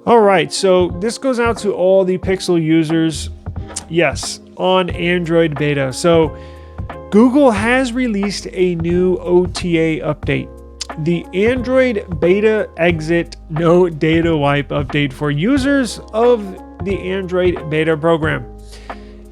All right, so this goes out to all the Pixel users. Yes, on Android beta. So Google has released a new OTA update. The Android beta exit no data wipe update for users of the Android beta program.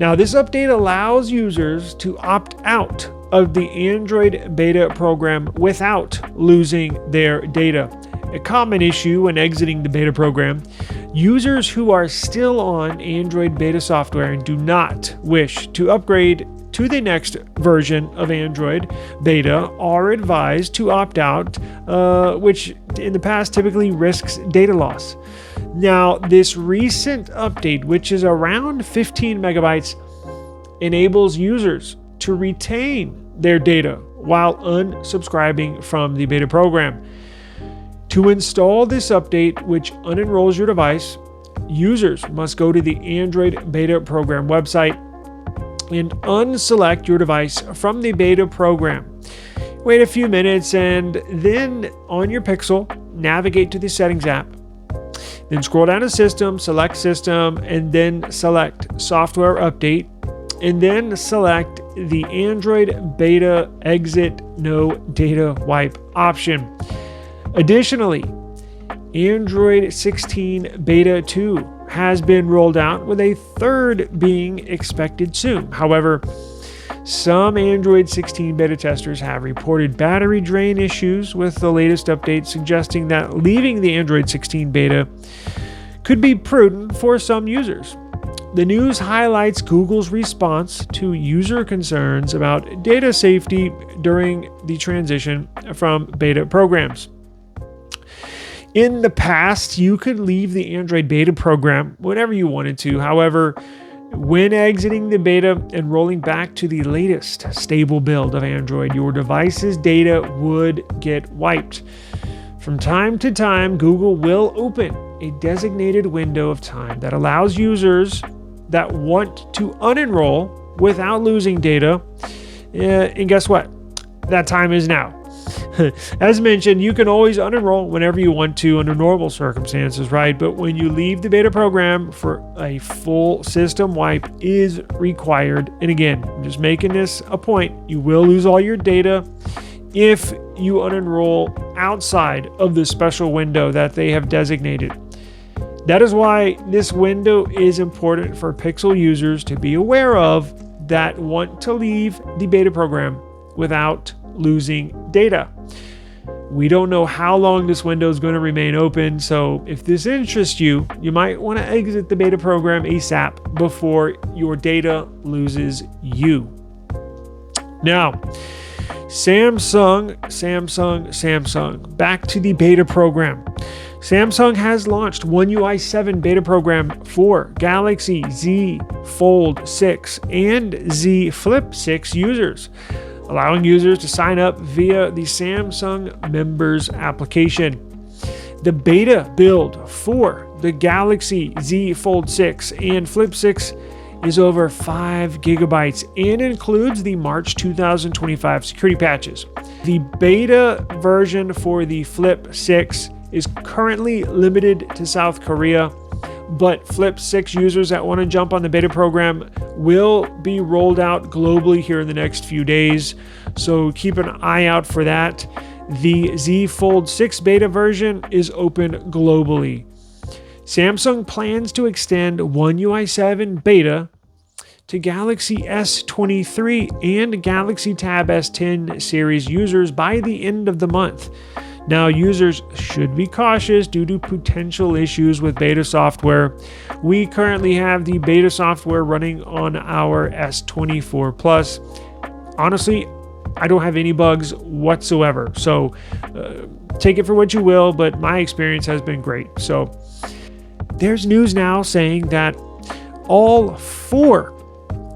Now, this update allows users to opt out of the Android beta program without losing their data. A common issue when exiting the beta program, users who are still on Android beta software and do not wish to upgrade to the next version of Android beta are advised to opt out, which in the past typically risks data loss. Now, this recent update, which is around 15 megabytes, enables users to retain their data while unsubscribing from the beta program. To install this update, which unenrolls your device, users must go to the Android beta program website and unselect your device from the beta program. Wait a few minutes and then on your Pixel, navigate to the Settings app. Then scroll down to System, select System, and then select Software Update, and then select the Android beta exit no data wipe option. Additionally, Android 16 Beta 2 has been rolled out, with a third being expected soon. However, some Android 16 beta testers have reported battery drain issues with the latest update, suggesting that leaving the Android 16 beta could be prudent for some users. The news highlights Google's response to user concerns about data safety during the transition from beta programs. In the past, you could leave the Android beta program whenever you wanted to. However, when exiting the beta and rolling back to the latest stable build of Android, your device's data would get wiped. From time to time, Google will open a designated window of time that allows users that want to unenroll without losing data. And guess what? That time is now. As mentioned, you can always unenroll whenever you want to under normal circumstances, right? But when you leave the beta program, for a full system wipe is required. And again, I'm just making this a point. You will lose all your data if you unenroll outside of the special window that they have designated. That is why this window is important for Pixel users to be aware of that want to leave the beta program without losing data. We don't know how long this window is going to remain open, so if this interests you, you might want to exit the beta program ASAP before your data loses you. Now, Samsung, back to the beta program. Samsung has launched One UI 7 beta program for Galaxy Z Fold 6 and Z Flip 6 users, allowing users to sign up via the Samsung Members application. The beta build for the Galaxy Z Fold 6 and Flip 6 is over 5 gigabytes and includes the March 2025 security patches. The beta version for the Flip 6 is currently limited to South Korea, but Flip 6 users that want to jump on the beta program will be rolled out globally here in the next few days, so keep an eye out for that. The Z Fold 6 beta version is open globally. Samsung plans to extend One UI 7 beta to Galaxy S23 and Galaxy Tab S10 series users by the end of the month. Now, users should be cautious due to potential issues with beta software. We currently have the beta software running on our S24 Plus. Honestly, I don't have any bugs whatsoever, so take it for what you will, but my experience has been great. So there's news now saying that all 4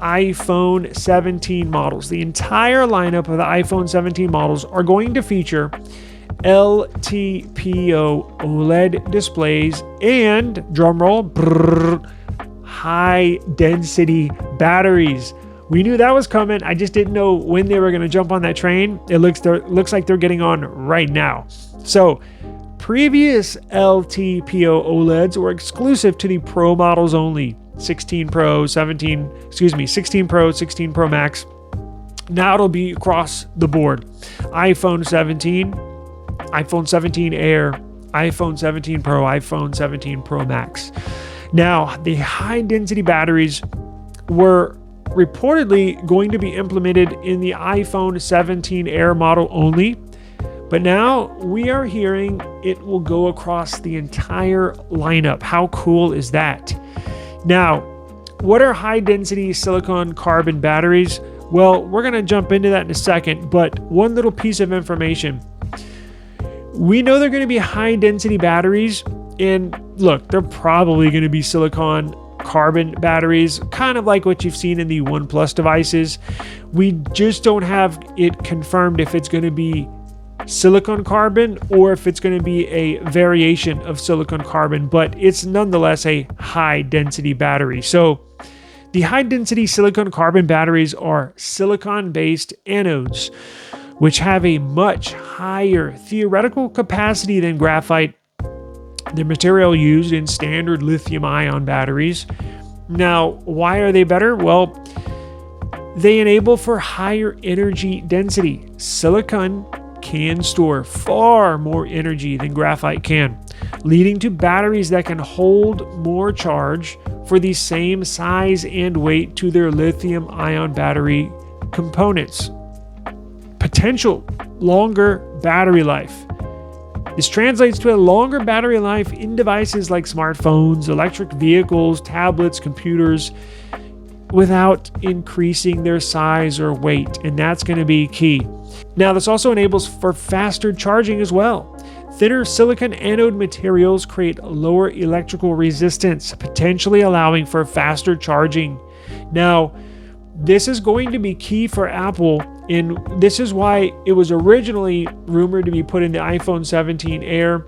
iPhone 17 models, the entire lineup of the iPhone 17 models, are going to feature LTPO OLED displays and, drumroll, high density batteries. We knew that was coming. I just didn't know when they were going to jump on that train. It looks like they're getting on right now. So previous LTPO OLEDs were exclusive to the Pro models only. 16 Pro, 16 Pro, 16 Pro Max. Now it'll be across the board. iPhone 17, iPhone 17 Air, iPhone 17 Pro, iPhone 17 Pro Max. Now, the high density batteries were reportedly going to be implemented in the iPhone 17 Air model only, but now we are hearing it will go across the entire lineup. How cool is that? Now, what are high density silicon carbon batteries? Well, we're going to jump into that in a second, but one little piece of information. We know they're going to be high density batteries, and look, they're probably going to be silicon carbon batteries, kind of like what you've seen in the OnePlus devices. We just don't have it confirmed if it's going to be silicon carbon or if it's going to be a variation of silicon carbon, but it's nonetheless a high density battery. So the high density silicon carbon batteries are silicon based anodes, which have a much higher theoretical capacity than graphite, the material used in standard lithium ion batteries. Now, why are they better? Well, they enable for higher energy density. Silicon can store far more energy than graphite can, leading to batteries that can hold more charge for the same size and weight to their lithium ion battery components. Potential longer battery life. This translates to a longer battery life in devices like smartphones, electric vehicles, tablets, computers, without increasing their size or weight, and that's going to be key. Now, this also enables for faster charging as well. Thinner silicon anode materials create lower electrical resistance, potentially allowing for faster charging. Now, this is going to be key for Apple, and this is why it was originally rumored to be put in the iPhone 17 Air.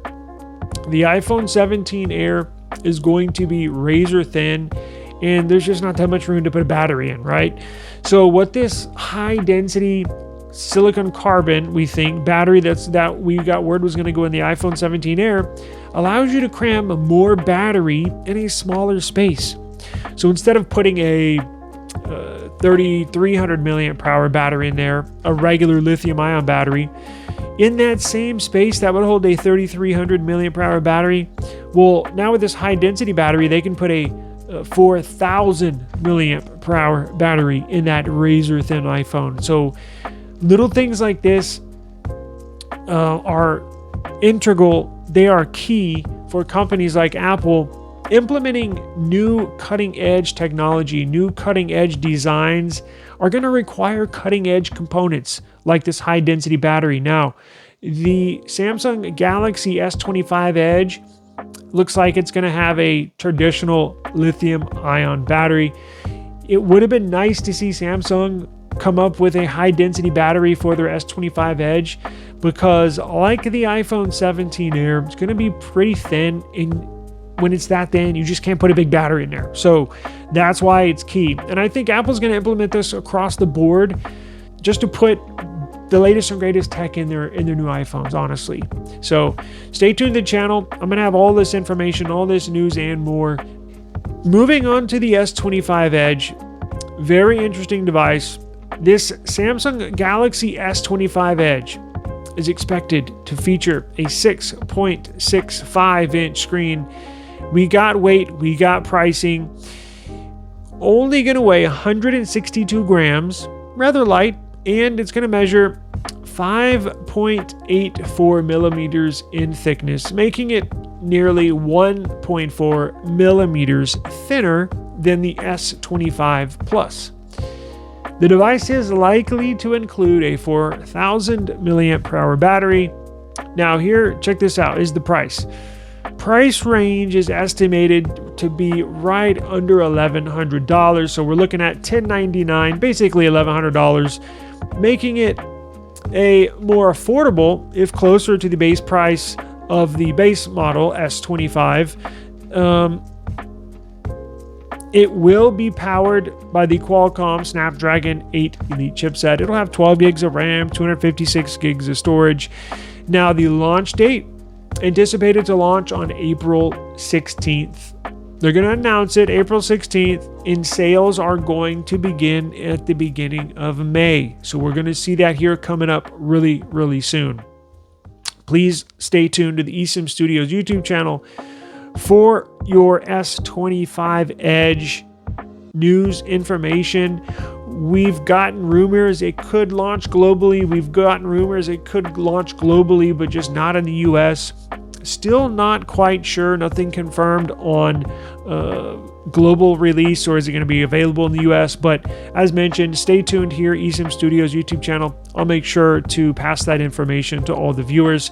The iPhone 17 Air is going to be razor thin, and there's just not that much room to put a battery in, right? So what this high density silicon carbon, we think, battery that we got word was going to go in the iPhone 17 Air, allows you to cram more battery in a smaller space. So instead of putting a 3,300 milliamp hour battery in there, a regular lithium ion battery, in that same space that would hold a 3,300 milliamp hour battery, well, now with this high density battery, they can put a 4,000 milliamp per hour battery in that razor thin iPhone. So little things like this are integral. They are key for companies like Apple implementing new cutting edge technology. New cutting edge designs are going to require cutting edge components like this high density battery. Now, the Samsung Galaxy S25 Edge looks like it's going to have a traditional lithium ion battery. It would have been nice to see Samsung come up with a high density battery for their S25 Edge, because like the iPhone 17 Air, it's going to be pretty thin, and when it's that thin, you just can't put a big battery in there. So that's why it's key. And I think Apple's going to implement this across the board just to put the latest and greatest tech in their new iPhones, honestly. So stay tuned to the channel. I'm going to have all this information, all this news and more. Moving on to the S25 Edge, very interesting device. This Samsung Galaxy S25 Edge is expected to feature a 6.65 inch screen. We got weight, we got pricing. Only going to weigh 162 grams, rather light, and it's going to measure 5.84 millimeters in thickness, making it nearly 1.4 millimeters thinner than the S25 Plus. The device is likely to include a 4,000 milliamp per hour battery. Now here, check this out, is the price. Price range is estimated to be right under $1,100. So we're looking at $1,099, basically $1,100, making it a more affordable, if closer to the base price of the base model S25. It will be powered by the Qualcomm Snapdragon 8 Elite chipset. It'll have 12 gigs of RAM, 256 gigs of storage. Now, the launch date anticipated to launch on April 16th. They're going to announce it April 16th, and sales are going to begin at the beginning of May. So we're going to see that here coming up really, really soon. Please stay tuned to the eSIM Studios YouTube channel for your S25 Edge news information. We've gotten rumors it could launch globally. We've gotten rumors it could launch globally, but just not in the US. Still not quite sure. Nothing confirmed on global release, or is it going to be available in the US? But as mentioned, stay tuned here, eSIM Studios YouTube channel. I'll make sure to pass that information to all the viewers.